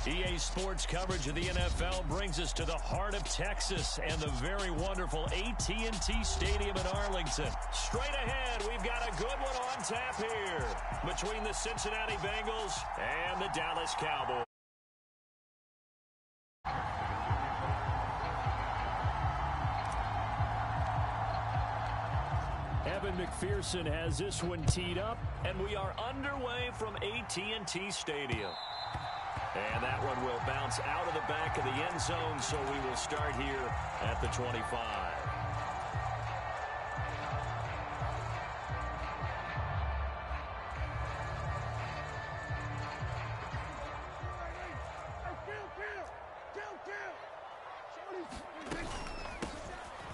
EA Sports coverage of the NFL brings us to the heart of Texas and the very wonderful AT&T Stadium in Arlington. Straight ahead, we've got a good one on tap here between the Cincinnati Bengals and the Dallas Cowboys. Evan McPherson has this one teed up, and we are underway from AT&T Stadium. And that one will bounce out of the back of the end zone, so we will start here at the 25.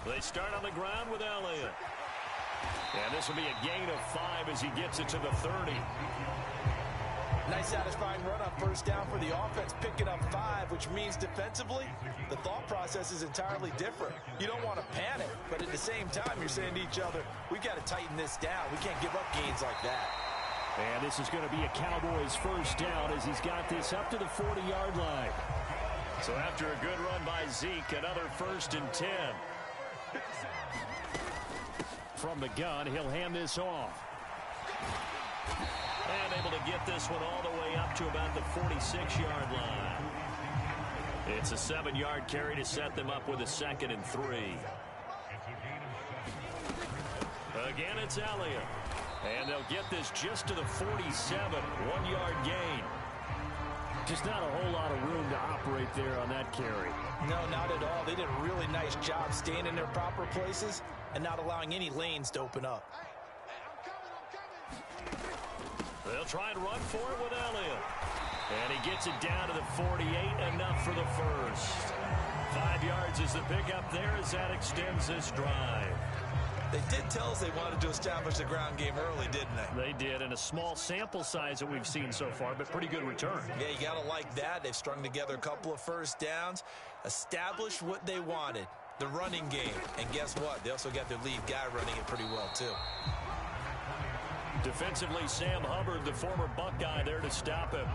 They start on the ground with Elliott. And this will be a gain of 5 as he gets it to the 30. Nice satisfying run on first down for the offense, picking up 5, which means defensively, the thought process is entirely different. You don't want to panic, but at the same time, you're saying to each other, we've got to tighten this down. We can't give up gains like that. And this is going to be a Cowboys first down as he's got this up to the 40-yard line. So after a good run by Zeke, another 1st and 10. From the gun, he'll hand this off. And able to get this one all the way up to about the 46-yard line. It's a 7-yard carry to set them up with a 2nd and 3. Again, it's Elliott. And they'll get this just to the 47, 1-yard gain. Just not a whole lot of room to operate there on that carry. No, not at all. They did a really nice job staying in their proper places and not allowing any lanes to open up. They'll try and run for it with Elliott. And he gets it down to the 48, enough for the first. 5 yards is the pickup there as that extends this drive. They did tell us they wanted to establish the ground game early, didn't they? They did, and a small sample size that we've seen so far, but pretty good return. Yeah, you got to like that. They've strung together a couple of first downs, established what they wanted, the running game. And guess what? They also got their lead guy running it pretty well, too. Defensively, Sam Hubbard, the former Buckeye, there to stop him.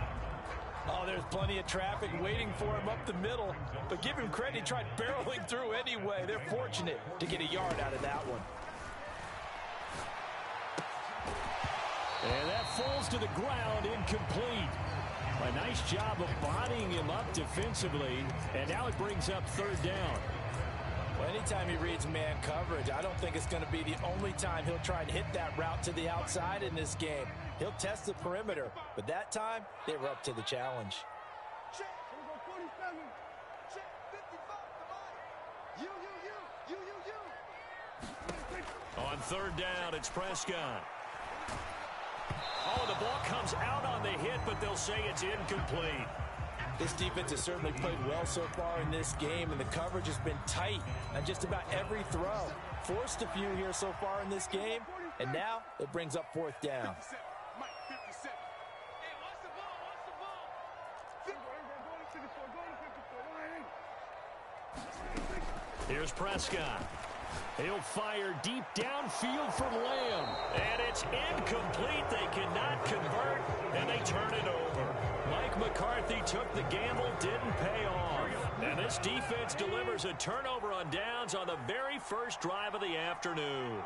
Oh, there's plenty of traffic waiting for him up the middle. But give him credit, he tried barreling through anyway. They're fortunate to get a yard out of that one. And that falls to the ground, incomplete. A nice job of bodying him up defensively. And now it brings up 3rd down. Well, anytime he reads man coverage, I don't think it's going to be the only time he'll try and hit that route to the outside in this game. He'll test the perimeter, but that time, they were up to the challenge. On 3rd down, it's Prescott. Oh, the ball comes out on the hit, but they'll say it's incomplete. This defense has certainly played well so far in this game, and the coverage has been tight on just about every throw. Forced a few here so far in this game, and now it brings up 4th down. Here's Prescott. He'll fire deep downfield from Lamb. And it's incomplete. They cannot convert, and they turn it over. Mike McCarthy took the gamble, didn't pay off. And this defense delivers a turnover on downs on the very first drive of the afternoon.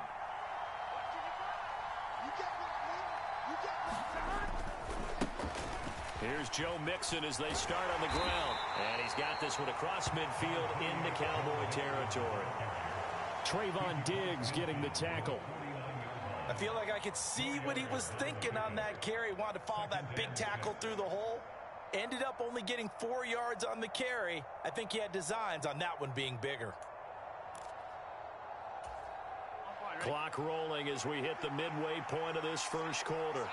Here's Joe Mixon as they start on the ground. And he's got this one across midfield into Cowboy territory. Trayvon Diggs getting the tackle. I feel like I could see what he was thinking on that carry. Wanted to follow that big tackle through the hole. Ended up only getting 4 yards on the carry. I think he had designs on that one being bigger. Clock rolling as we hit the midway point of this first quarter.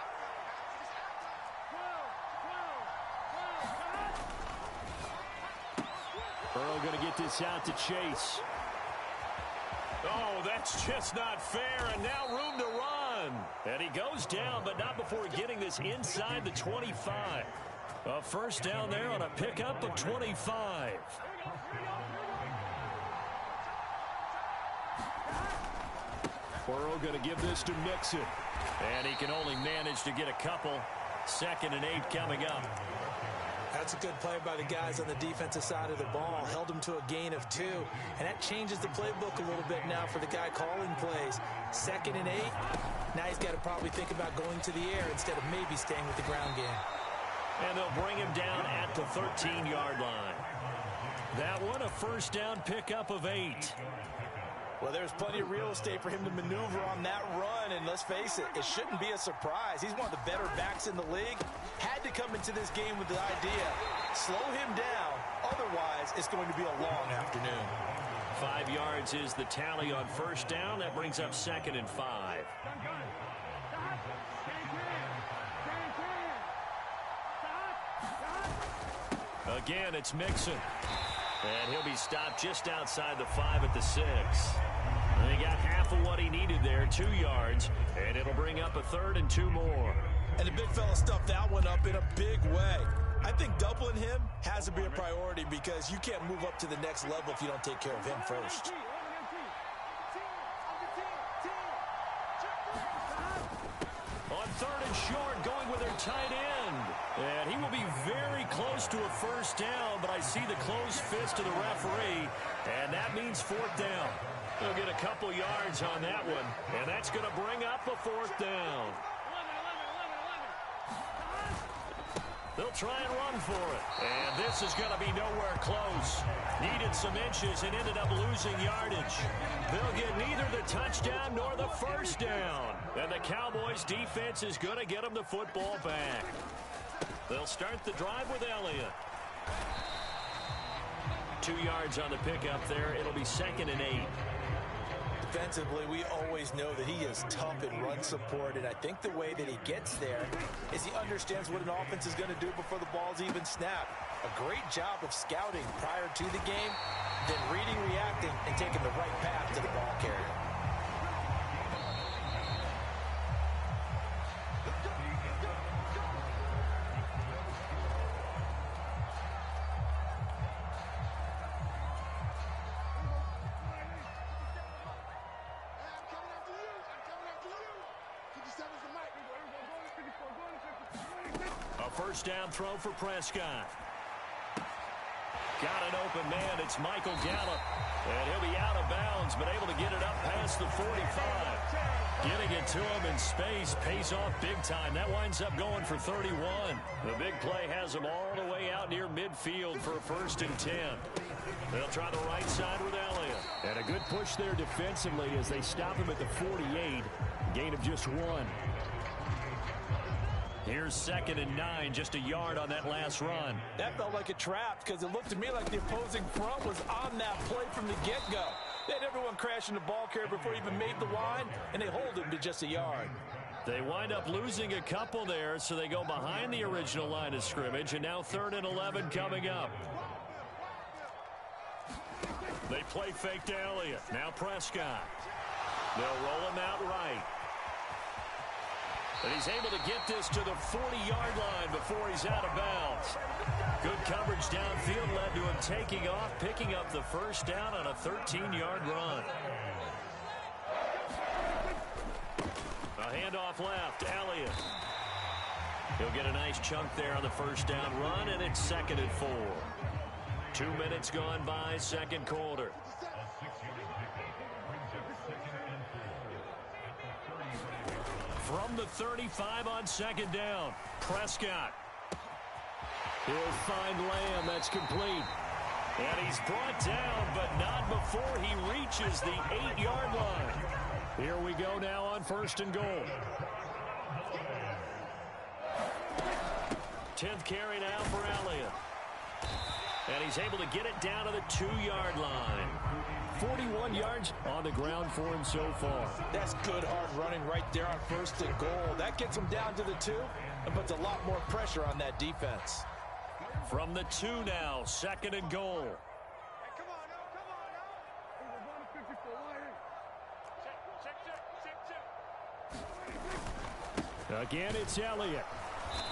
Earl going to get this out to Chase. Oh, that's just not fair, and now room to run. And he goes down, but not before getting this inside the 25. A first down there on a pickup of 25. Burrow going to give this to Mixon. And he can only manage to get a couple. 2nd and 8 coming up. That's a good play by the guys on the defensive side of the ball. Held them to a gain of 2. And that changes the playbook a little bit now for the guy calling plays. 2nd and 8. Now he's got to probably think about going to the air instead of maybe staying with the ground game. And they'll bring him down at the 13-yard line. That one, a first down pickup of 8. Well, there's plenty of real estate for him to maneuver on that run, and let's face it, it shouldn't be a surprise. He's one of the better backs in the league. Had to come into this game with the idea, slow him down, otherwise it's going to be a long afternoon. 5 yards is the tally on first down. That brings up 2nd and 5. Again, it's Mixon. And he'll be stopped just outside the 5 at the 6. And he got half of what he needed there, 2 yards. And it'll bring up a 3rd and 2 more. And the big fella stuffed that one up in a big way. I think doubling him has to be a priority because you can't move up to the next level if you don't take care of him first. On 3rd and short, going with their tight end. And he will be very close to a first down, but I see the closed fist of the referee, and that means 4th down. They'll get a couple yards on that one, and that's going to bring up a 4th down. They'll try and run for it, and this is going to be nowhere close. Needed some inches and ended up losing yardage. They'll get neither the touchdown nor the first down, and the Cowboys' defense is going to get them the football back. They'll start the drive with Elliott. 2 yards on the pickup there. It'll be 2nd and 8. Defensively, we always know that he is tough in run support, and I think the way that he gets there is he understands what an offense is going to do before the ball's even snapped. A great job of scouting prior to the game, then reading, reacting, and taking the right path to the ball carrier. First down throw for Prescott. Got an open man. It's Michael Gallup. And he'll be out of bounds, but able to get it up past the 45. Getting it to him in space pays off big time. That winds up going for 31. The big play has him all the way out near midfield for a 1st and 10. They'll try the right side with Elliott. And a good push there defensively as they stop him at the 48. Gain of just 1. Here's 2nd and 9, just a yard on that last run. That felt like a trap because it looked to me like the opposing front was on that play from the get-go. They had everyone crashing the ball carrier before he even made the line, and they hold him to just a yard. They wind up losing a couple there, so they go behind the original line of scrimmage, and now 3rd and 11 coming up. They play fake to Elliott. Now Prescott. They'll roll him out right. And he's able to get this to the 40-yard line before he's out of bounds. Good coverage downfield led to him taking off, picking up the first down on a 13-yard run. A handoff left, Elliott. He'll get a nice chunk there on the first down run, and it's 2nd and 4. 2 minutes gone by, 2nd quarter. From the 35 on 2nd down, Prescott. He'll find Lamb. That's complete. And he's brought down, but not before he reaches the 8-yard line. Here we go now on 1st and goal. 10th carry now for Elliott. And he's able to get it down to the 2-yard line. 41 yards on the ground for him so far. That's good hard running right there on 1st and goal. That gets him down to the 2 and puts a lot more pressure on that defense. From the 2 now, 2nd and goal. Again, it's Elliott.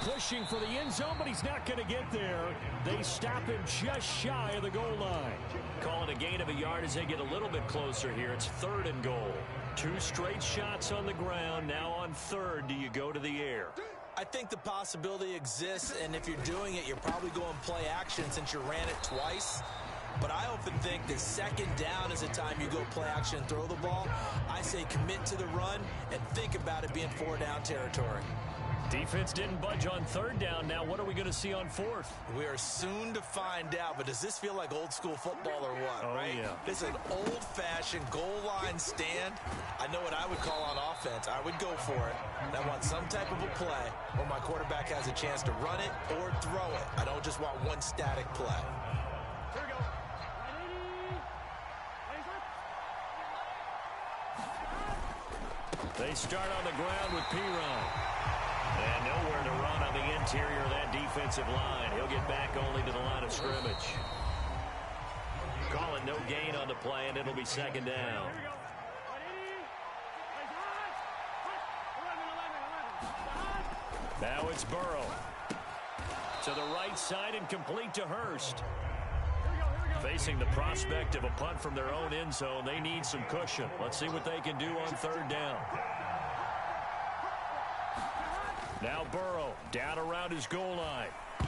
Pushing for the end zone, but he's not going to get there. They stop him just shy of the goal line. Calling a gain of a yard as they get a little bit closer here. It's 3rd and goal. 2 straight shots on the ground. Now on 3rd, do you go to the air? I think the possibility exists, and if you're doing it, you're probably going play action since you ran it twice. But I often think that second down is the time you go play action and throw the ball. I say commit to the run and think about it being 4-down territory. Defense didn't budge on third down. Now what are we going to see on fourth? We are soon to find out, but does this feel like old school football or what, right? Yeah. This is an old-fashioned goal line stand. I know what I would call on offense. I would go for it. And I want some type of a play where my quarterback has a chance to run it or throw it. I don't just want one static play. Here we go. They start on the ground with Piron. And nowhere to run on the interior of that defensive line. He'll get back only to the line of scrimmage. Call it no gain on the play, and it'll be second down. Now it's Burrow. To the right side and complete to Hurst. Facing the prospect of a punt from their own end zone, they need some cushion. Let's see what they can do on third down. Now Burrow down around his goal line. Yeah,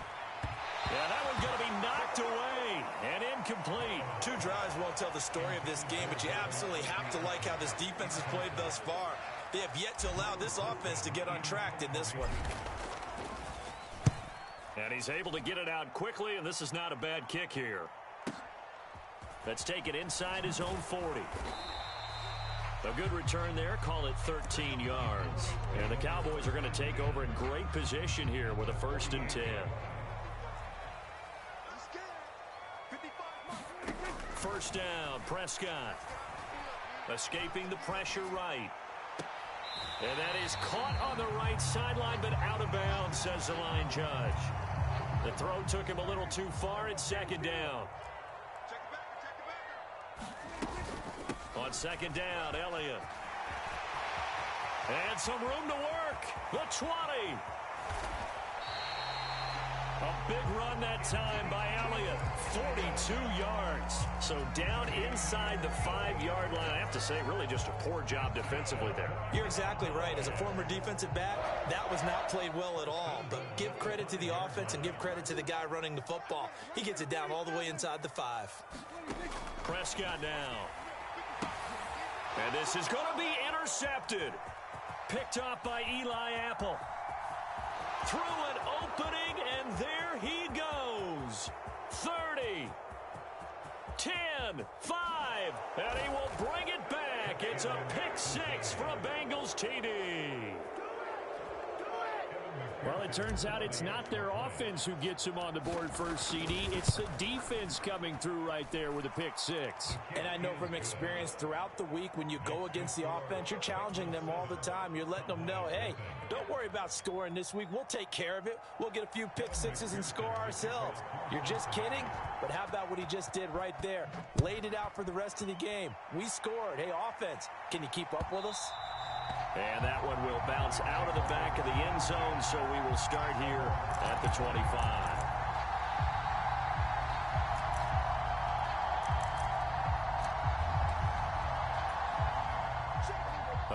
that one's going to be knocked away and incomplete. 2 drives won't tell the story of this game, but you absolutely have to like how this defense has played thus far. They have yet to allow this offense to get on track in this one. And he's able to get it out quickly, and this is not a bad kick here. Let's take it inside his own 40. A good return there. Call it 13 yards. And the Cowboys are going to take over in great position here with a 1st and 10. First down, Prescott. Escaping the pressure right. And that is caught on the right sideline, but out of bounds, says the line judge. The throw took him a little too far. It's second down. On second down, Elliott. And some room to work. The 20. A big run that time by Elliott. 42 yards. So down inside the 5-yard line. I have to say, really just a poor job defensively there. You're exactly right. As a former defensive back, that was not played well at all. But give credit to the offense and give credit to the guy running the football. He gets it down all the way inside the 5. Prescott now. And this is going to be intercepted. Picked off by Eli Apple. Through an opening, and there he goes. 30, 10, 5, and he will bring it back. It's a pick 6 for a Bengals TD. Well, it turns out it's not their offense who gets him on the board first, CD. It's the defense coming through right there with a pick 6. And I know from experience throughout the week when you go against the offense, you're challenging them all the time. You're letting them know, hey, don't worry about scoring this week. We'll take care of it. We'll get a few pick 6s and score ourselves. You're just kidding? But how about what he just did right there? Laid it out for the rest of the game. We scored. Hey, offense, can you keep up with us? And that one will bounce out of the back of the end zone, so we will start here at the 25.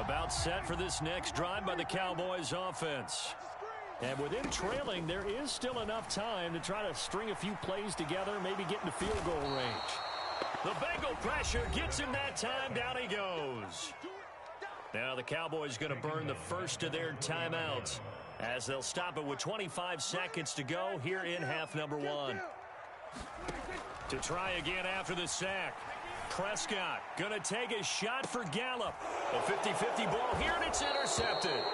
About set for this next drive by the Cowboys offense. And with him trailing, there is still enough time to try to string a few plays together, maybe get into field goal range. The Bengal pressure gets him that time. Down he goes. Now the Cowboys going to burn the first of their timeouts as they'll stop it with 25 seconds to go here in half number 1. To try again after the sack. Prescott going to take a shot for Gallup. A 50-50 ball here, and it's intercepted.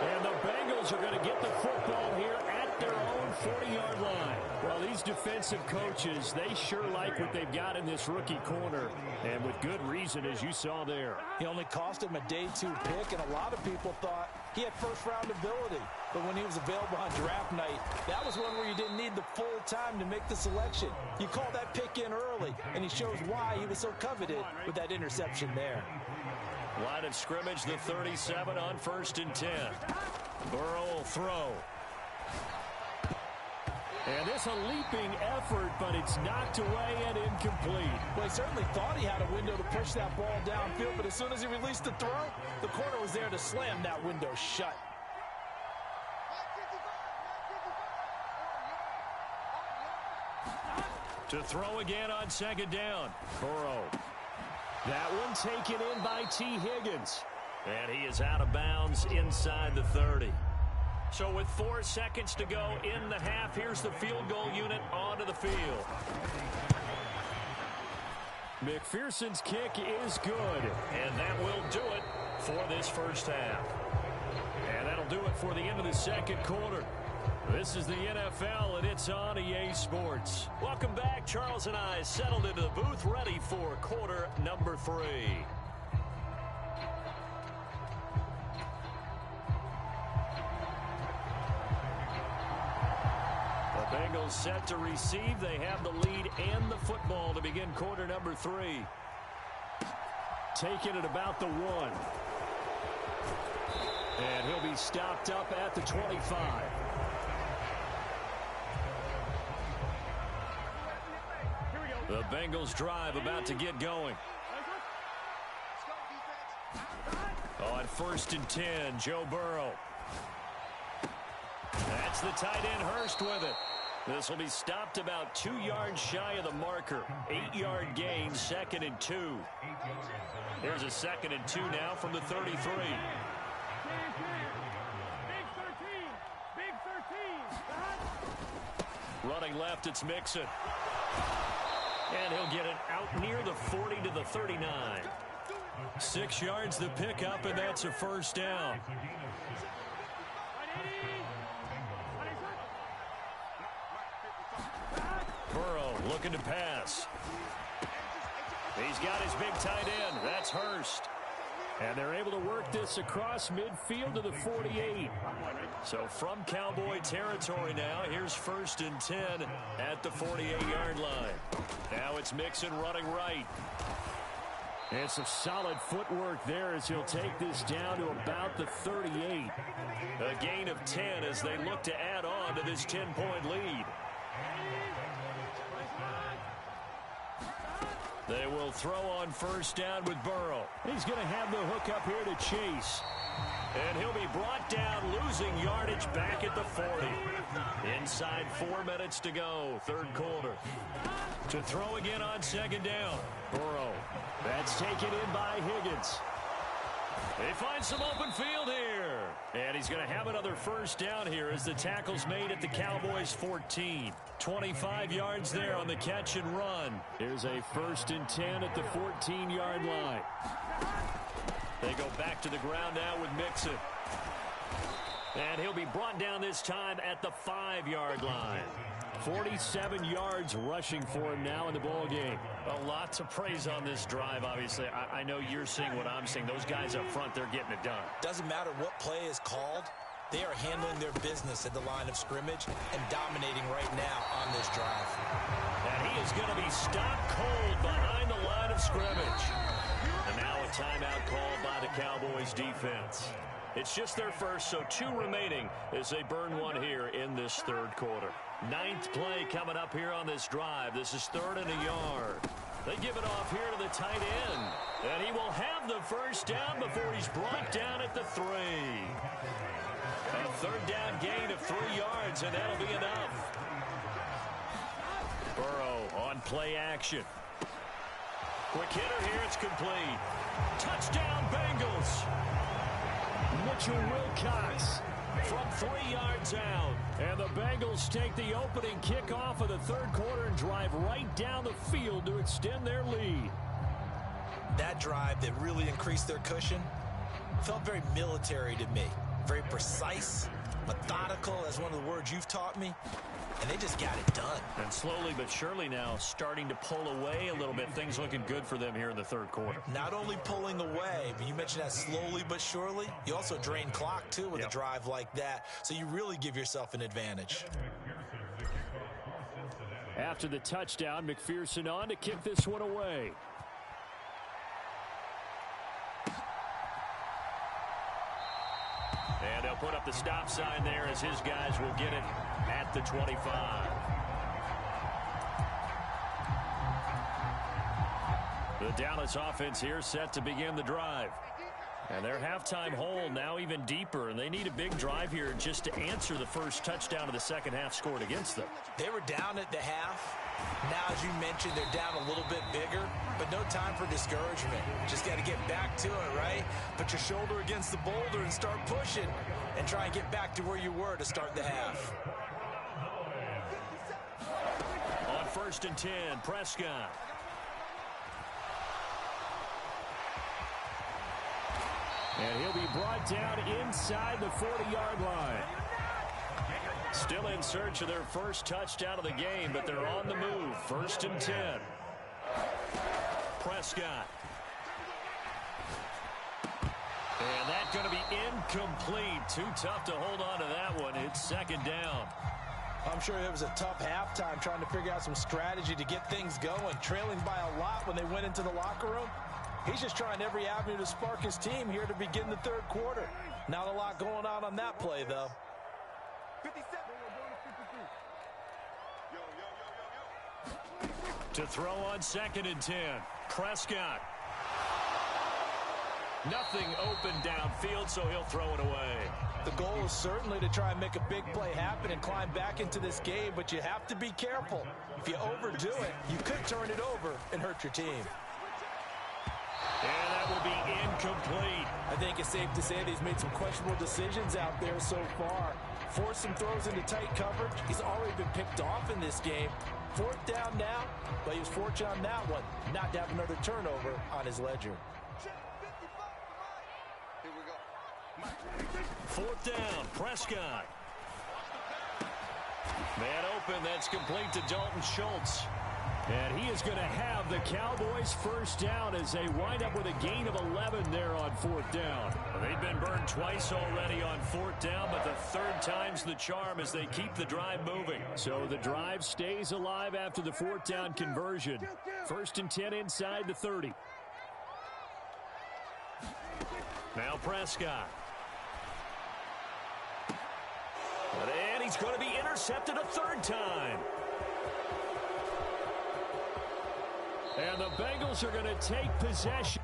And the Bengals are going to get the football here at their own 40-yard line. Well, these defensive coaches, they sure like what they've got in this rookie corner, and with good reason, as you saw there. He only cost him a day 2 pick, and a lot of people thought he had first-round ability. But when he was available on draft night, that was one where you didn't need the full time to make the selection. You call that pick in early, and he shows why he was so coveted with that interception there. Line of scrimmage, the 37 on 1st and 10. Burrow will throw. And this a leaping effort, but it's knocked away and incomplete. Well, he certainly thought he had a window to push that ball downfield, but as soon as he released the throw, the corner was there to slam that window shut. To throw again on second down. Burrow. That one taken in by T. Higgins. And he is out of bounds inside the 30. So with 4 seconds to go in the half, here's the field goal unit onto the field. McPherson's kick is good, and that will do it for this first half. And that'll do it for the end of the second quarter. This is the NFL, and it's on EA Sports. Welcome back. Charles and I settled into the booth, ready for quarter number 3. Bengals set to receive. They have the lead and the football to begin quarter number 3. Taking it about the 1. And he'll be stopped up at the 25. The Bengals drive about to get going. On 1st and 10, Joe Burrow. That's the tight end Hurst with it. This will be stopped about 2 yards shy of the marker. 8-yard gain, 2nd and 2. There's a 2nd and 2 now from the 33. Big 13. Big 13. Running left, it's Mixon. And he'll get it out near the 40 to the 39. 6 yards the pickup, and that's a first down. Burrow looking to pass. He's got his big tight end. That's Hurst. And they're able to work this across midfield to the 48. So from Cowboy territory now, here's 1st and 10 at the 48-yard line. Now it's Mixon running right. And some solid footwork there as he'll take this down to about the 38. A gain of 10 as they look to add on to this 10-point lead. They will throw on 1st down with Burrow. He's going to have the hook up here to Chase. And he'll be brought down, losing yardage back at the 40. Inside 4 minutes to go, 3rd quarter. To throw again on 2nd down. Burrow. That's taken in by Higgins. They find some open field here. And he's going to have another 1st down here as the tackle's made at the Cowboys' 14. 25 yards there on the catch and run. Here's a 1st and 10 at the 14-yard line. They go back to the ground now with Mixon. And he'll be brought down this time at the 5-yard line. 47 yards rushing for him now in the ball game. A lot to praise on this drive, obviously. I know you're seeing what I'm seeing. Those guys up front, they're getting it done. Doesn't matter what play is called. They are handling their business at the line of scrimmage and dominating right now on this drive. And he is going to be stopped cold behind the line of scrimmage. And now a timeout called by the Cowboys defense. It's just their first, so 2 remaining as they burn 1 here in this 3rd quarter. 9th play coming up here on this drive. This is 3rd and a yard. They give it off here to the tight end. And he will have the 1st down before he's brought down at the 3. A 3rd down gain of 3 yards, and that'll be enough. Burrow on play action. Quick hitter here, it's complete. Touchdown, Bengals. Mitchell Wilcox from 3 yards out. And the Bengals take the opening kickoff of the 3rd quarter and drive right down the field to extend their lead. That drive that really increased their cushion felt very military to me. Very precise, methodical, as one of the words you've taught me. And they just got it done. And slowly but surely now starting to pull away a little bit. Things looking good for them here in the 3rd quarter. Not only pulling away, but you mentioned that slowly but surely. You also drain clock, too, with a drive like that. So you really give yourself an advantage. After the touchdown, McPherson on to kick this one away. And they'll put up the stop sign there as his guys will get it at the 25. The Dallas offense here set to begin the drive. And their halftime hole now even deeper, and they need a big drive here just to answer the first touchdown of the second half scored against them. They were down at the half. Now, as you mentioned, they're down a little bit bigger, but no time for discouragement. Just got to get back to it, right? Put your shoulder against the boulder and start pushing and try and get back to where you were to start the half. On 1st and 10, Prescott. And he'll be brought down inside the 40-yard line. Still in search of their first touchdown of the game, but they're on the move. 1st and 10. Prescott. And that's going to be incomplete. Too tough to hold on to that one. It's 2nd down. I'm sure it was a tough halftime trying to figure out some strategy to get things going. Trailing by a lot when they went into the locker room. He's just trying every avenue to spark his team here to begin the 3rd quarter. Not a lot going on that play, though. 57. To throw on 2nd and 10. Prescott. Nothing open downfield, so he'll throw it away. The goal is certainly to try and make a big play happen and climb back into this game, but you have to be careful. If you overdo it, you could turn it over and hurt your team. And that will be incomplete. I think it's safe to say that he's made some questionable decisions out there so far. Forced some throws into tight coverage. He's already been picked off in this game. 4th down now, but he was fortunate on that one not to have another turnover on his ledger. 4th down, Prescott. Man open, that's complete to Dalton Schultz. And he is going to have the Cowboys' first down as they wind up with a gain of 11 there on 4th down. They've been burned twice already on 4th down, but the 3rd time's the charm as they keep the drive moving. So the drive stays alive after the 4th down conversion. 1st and 10 inside the 30. Now Prescott. And he's going to be intercepted a 3rd time. And the Bengals are going to take possession.